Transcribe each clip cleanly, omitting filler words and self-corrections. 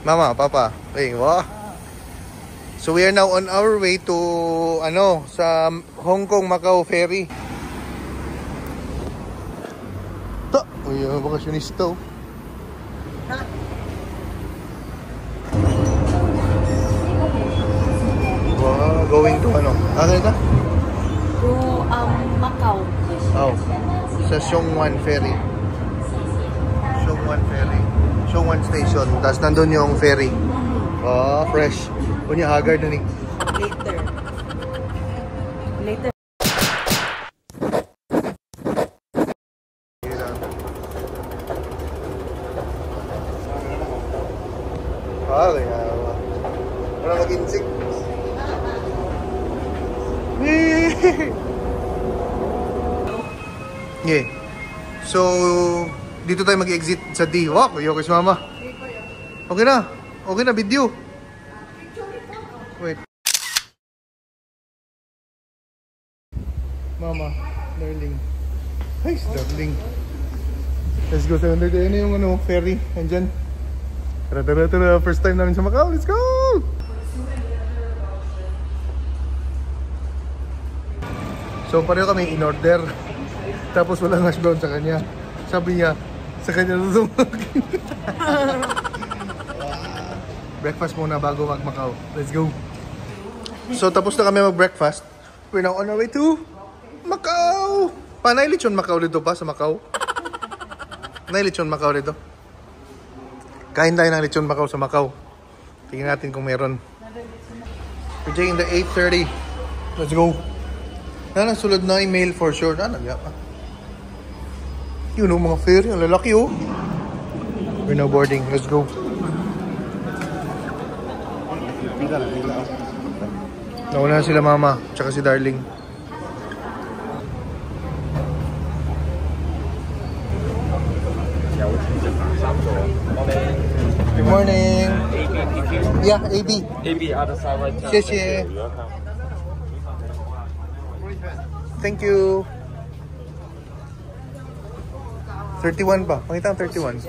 Mama, Papa. Hey, wow. So we are now on our way to sa Hong Kong Macau ferry. Uy, bakasyonista. Wow, going to Ano ito? To Macau. Oh, sa Xiongwan ferry. Xiongwan station. Tapos nandun yung ferry. Oh, fresh. Kunya haggard na ni. Later. Kaya wala mag-insik. Yeah. So, dito tayo mag-exit sa D. Wow, okay si Mama. Okay na. Okay na, video. Wait. Mama, darling. Hi, darling. Let's go sa under there. Ano yung ferry? Andyan. Tara. First time namin sa Macau. Let's go! So, pareho kami in-order. Tapos walang hash brown sa kanya. Sabi niya, sa kanya susumagin. Breakfast muna bago mag-Macau. Let's go! So, tapos na kami mag-breakfast. We're now on our way to Macau! Panay lechon Macau dito pa sa Macau? Panay lechon Macau dito? Kain tayo ng lechon Macau sa Macau. Tingnan natin kung meron. We're taking the 8:30. Let's go. Sulod na email for sure. Yun mga ferry. Ang lalaki We're now boarding. Let's go. Nauna sila Mama. Tsaka si Darling. Good morning. Yeah, AB. AB other side right. 谢谢. Thank you. 31 pa. Pakita ang 31.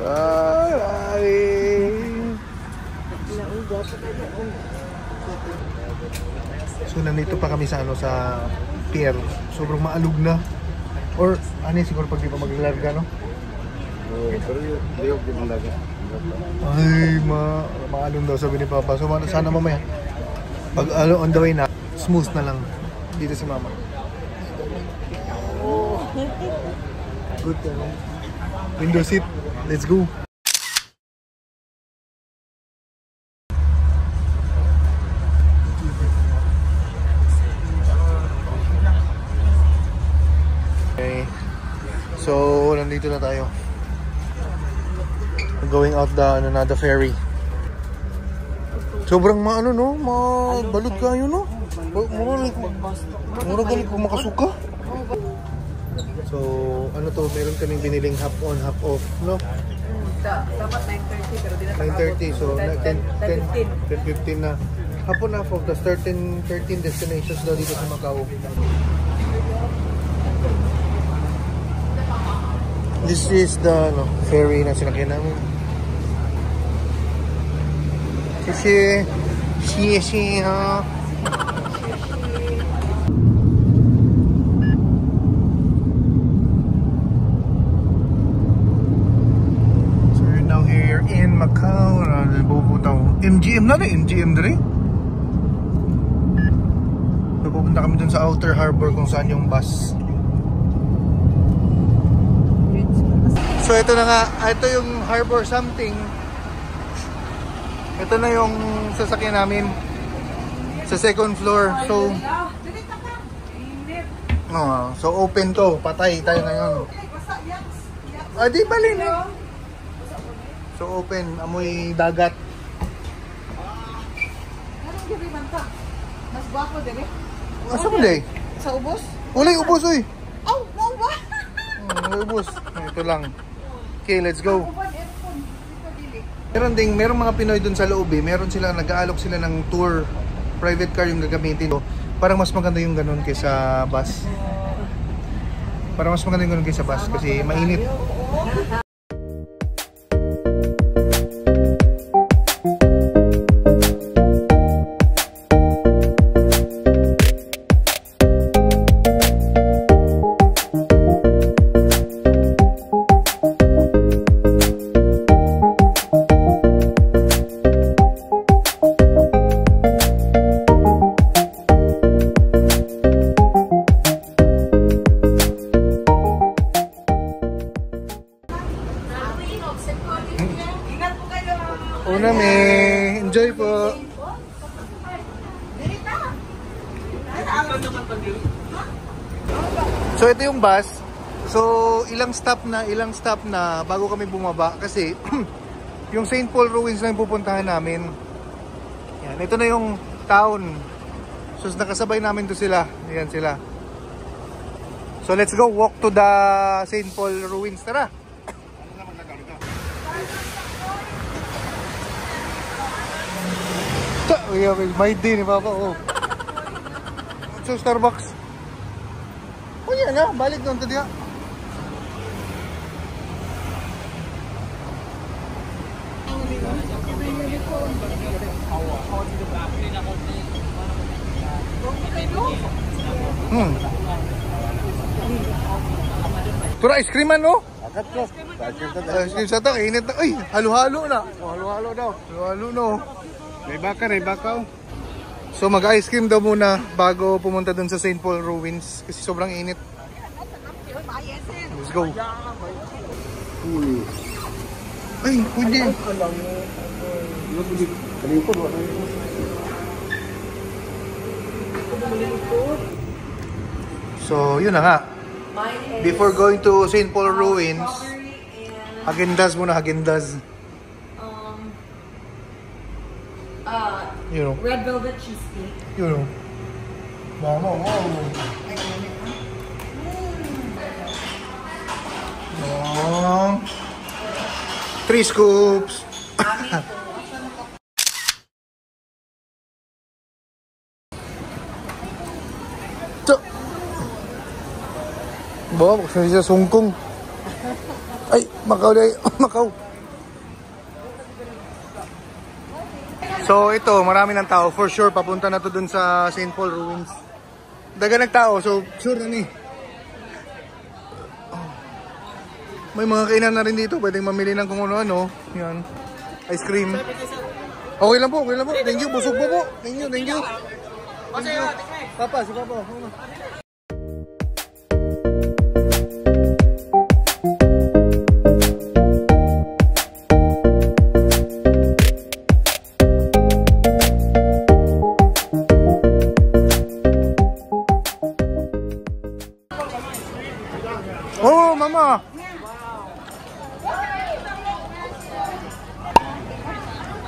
Bye. So nandito pa kami sa sa pier. Sobrang maalog na. Or siguro pag di pa maglalarga, no? Ay, maalong daw sabi ni Papa. So sana mamaya pag on the way na, smooth na lang dito si Mama. Good, window seat. Let's go. Okay. So, nandito na tayo. Going out the ferry. Sobrang balod kayo, no? Mura galit kung makasuka. So, meron kaming biniling half on, half off, no? Dapat 9:30 pero di na 9:30, so 10:15 na. Half on, half off. There's 13 destinations daw dito sa Macau. This is the ferry na sinakyan namin. Xie ha. So we're now here in Macau. MGM na MGM dali. So pupunta kami dun sa outer harbor kung saan yung bus. So ito na nga, ito yung harbor something. Ito na yung sasakyan namin sa second floor. So so open to, patay tayo ngayon. Di bali na. So open, amoy dagat. Mas guwapo din Asa mo day? Sa ubos? Wala ubos oy. Wow ba? Ubos. Ito lang. Okay, let's go. Merong mga Pinoy dun sa loob meron sila, nag-aalok sila ng tour, private car yung gagamitin. Parang mas maganda yung ganun kaysa bus. Para mas maganda yung ganun kayo sa bus kasi mainit. Una enjoy po. So ito yung bus. So ilang stop na bago kami bumaba kasi yung St. Paul Ruins na yung pupuntahan namin. Yan, ito na yung town. So nakasabay namin to sila. Ayan sila. So let's go walk to the St. Paul Ruins. Tara. May din ni Papa, oh. So, Starbucks. Oh, yan na. Balik doon to diya. Tura, ice cream man, no? Ice cream sa ta, init na. Ay, halo-halo na. Halo-halo daw. Halo-halo, no? May bakaw. So mag-ice cream daw muna bago pumunta dun sa St. Paul Ruins kasi sobrang init. Let's go. Ay, pwede. So, yun na nga. Before going to St. Paul Ruins, Häagen-Dazs muna, Häagen-Dazs. You know. Red velvet cheesecake. You know. Wow. Long. 3 scoops. So. Bawa, kasi sa sungkong. Ay, Macau day. Macau. So ito, marami ng tao. For sure, papunta na to dun sa St. Paul Ruins. Daga nagtao, so sure na ni. May mga kainan na rin dito. Pwedeng mamili ng kung ano-ano. Yan. Ice cream. Okay lang po, okay lang po. Thank you, busog po po. Thank you. Thank you. Papa, si Papa. Oh, Mama!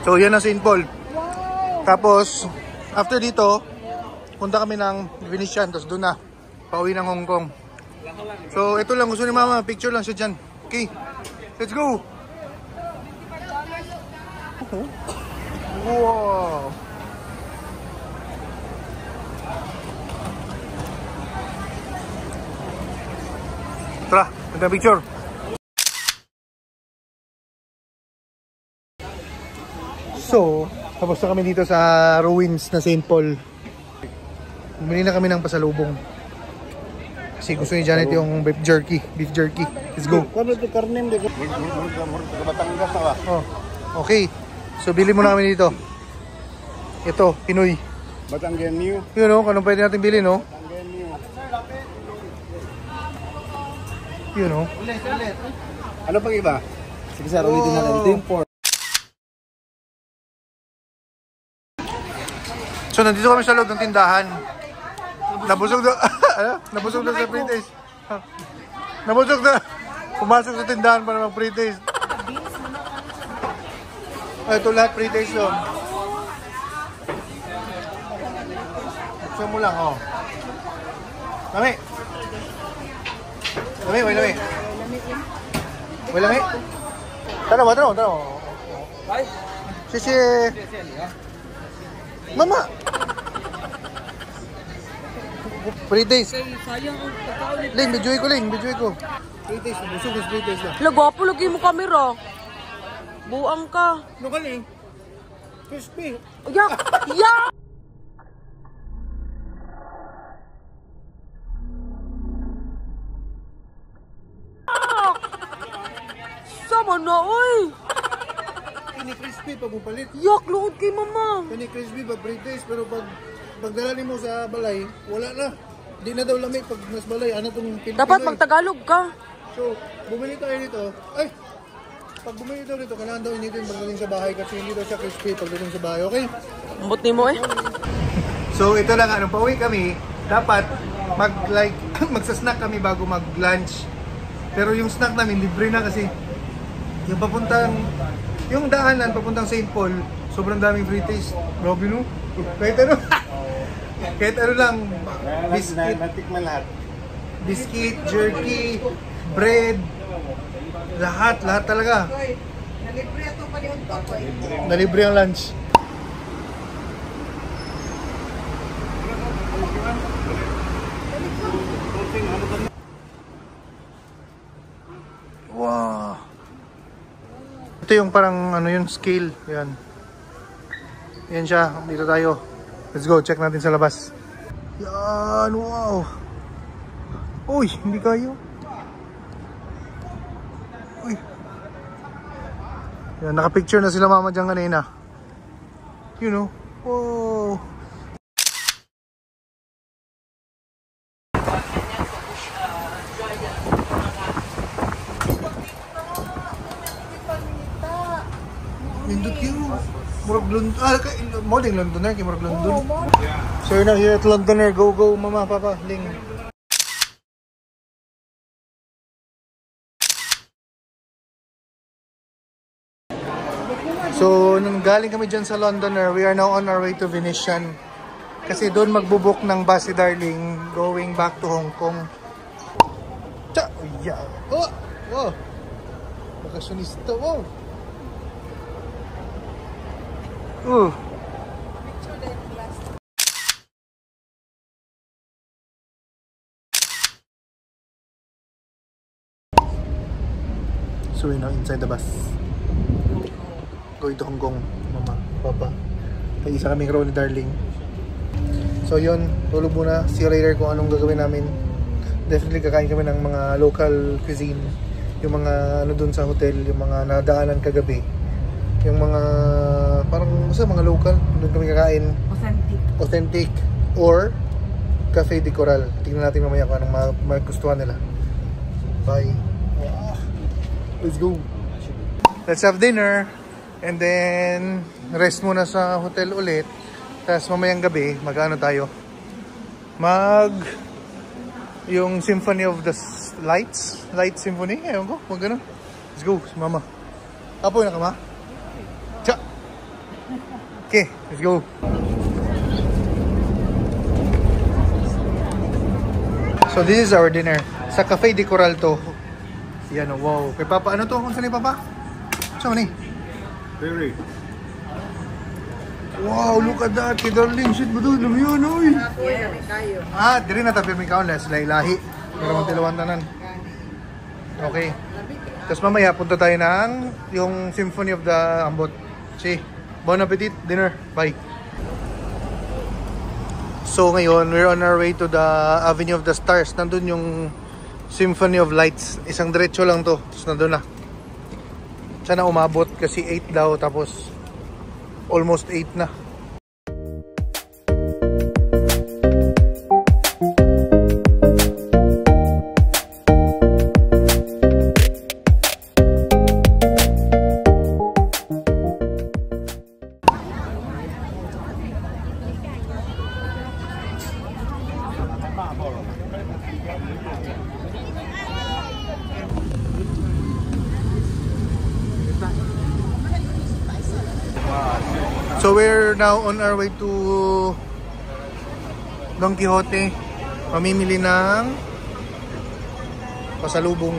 So, yan ang St. Paul. Tapos, after dito, punta kami ng Venetian. Tapos doon na, pauwi ng Hong Kong. So, ito lang. Gusto ni Mama. Picture lang siya dyan. Okay, let's go! Wow! Tara, maganda picture. So, tapos na kami dito sa ruins na St. Paul. Bumili na kami ng pasalubong. Kasi gusto ni Janet yung beef jerky. Let's go. Oh, okay. So, bili muna kami dito. Ito, Pinoy. Batangan New. Yun o, anong pwede natin bilhin, no? Yun o. Ano pang iba? Sige sir, ulitin natin. Ito yung pork. So, nandito kami sa loob ng tindahan. Nabusog na, nabusog na sa pre-taste. Nabusog na. Pumasok sa tindahan para mag-pre-taste. Ito lahat pre-taste yun. Buksan mo lang, oh. Lami. Lami. Lami. Tanaw. Sisi. Mama. Free taste. Kay sayang ang pagkaulit. Ling, videoy ko, Ling. Videoy ko. Free taste. Busog is free taste lang. Lagwapo lagi mo kamera. Buang ka. Ano ka, Ling? Crispy. Yak! Yak! Sama na, oy! Kini crispy pag upalit. Yak, luod kay mama. Kani crispy pag free taste. Pero pag pagdala mo sa balay, wala na. Di na daw lamig pag mas balay. Ano tong Pinoy? Dapat magtagalog ka. So, bumili tayo dito. Ay! Pag bumili daw dito, kailangan daw initin pagdating sa bahay kasi hindi daw siya crispy pagdating sa bahay. Okay? Ambot ni mo eh. So, ito lang. Anong pauwi kami, dapat magsasnack kami bago mag-lunch. Pero yung snack namin, libre na kasi yung yung daanan papuntang St. Paul, sobrang daming free taste. Grabe no? Kahit ano lang, biscuit, Natikman lahat. biscuit, jerky, bread, lahat talaga. Nalibre ang lunch. Wow. Ito yung parang ano yun, scale. Yan. Yan siya. Dito tayo. Let's go. Check natin sa labas. Yan. Wow. Uy, hindi kayo. Uy. Yan, nakapicture na sila mama dyan kanina. You know. Wow. Nindot yun. Murag London. Mo ding Londoner. Kaya murag London. So you're now here at Londoner. Go, go, mama, papa, Ling. So, nung galing kami dyan sa Londoner, we are now on our way to Venetian. Kasi doon magbubuk ng bus si Darling going back to Hong Kong. Cha! Yeah. Oh! Wow! Bakasyonista, wow! So we're now inside the bus. Going to Hong Kong, mama, papa. Kaya isa kaming row ni Darling. So yun, tulog muna. See you later kung anong gagawin namin. Definitely kakain kami ng mga local cuisine. Yung mga ano dun sa hotel, yung mga nadaanan kagabi. Yung mga parang mga local, doon kami kakain. Authentic or Cafe de Coral. Tingnan natin mamaya kung anong magustuhan nila. Bye. Let's go. Let's have dinner and then rest muna sa hotel ulit. Tapos mamayang gabi, mag-ano tayo? Yung Symphony of the Lights Symphony. Ewan ko, mag-ano. Let's go, si mama. Apoy na ka, ma? Cha! Okay, let's go. So this is our dinner. Sa Cafe de Coral to. Yan, wow. Kay Papa, ano to? Kung saan ni Papa? Saan ni? Very. Wow, look at that. Kay Darling, shit ba doon? Alam mo yun, oy. Diri na tabi may kaon. Sila ilahi. Pero magtilawan tanan. Okay. Tapos mamaya, punta tayo ng yung Symphony of the Ambot. See, bon appetit, dinner. Bye. So ngayon, we're on our way to the Avenue of the Stars. Nandun yung Symphony of Lights. Isang diretso lang to. Tapos nandun na. Sana umabot kasi 8 daw. Tapos almost 8 na. So we're now on our way to Don Quixote. Mamimili ng pasalubong.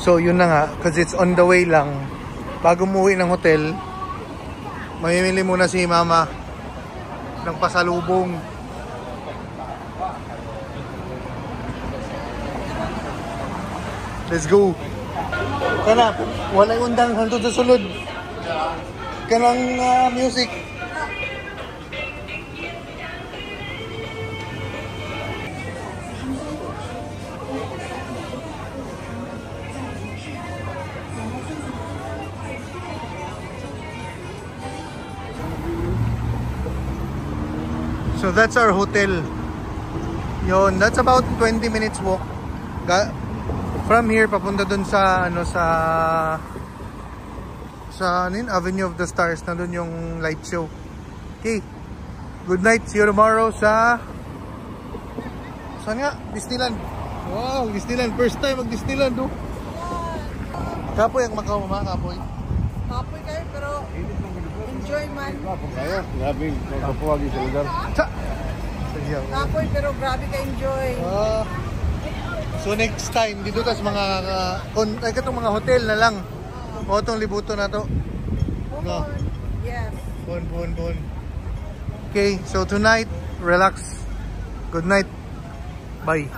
So yun na nga, cause it's on the way lang. Bago umuwi ng hotel, mamimili muna si mama ng pasalubong. Let's go. Kana, walay undang hangtod sa sulod. Kanang music. So that's our hotel. Yon, that's about 20 minutes walk. From here papunta dun sa Avenue of the Stars, na dun yung light show. Okay. Good night. See you tomorrow sa saan nga? Disneyland. Wow, Disneyland. First time mag-Disneyland, oh. Kapoy ang Macau, mama, kapoy. Kapoy kayo, pero enjoy man. Kaya, grabe, kapuwagi sa lugar. Kapoy, pero grabe ka enjoy. So next time, dito tas mga katong mga hotel na lang. O itong libuto na to. No. Yes. Bon. Okay, so tonight, relax. Good night. Bye.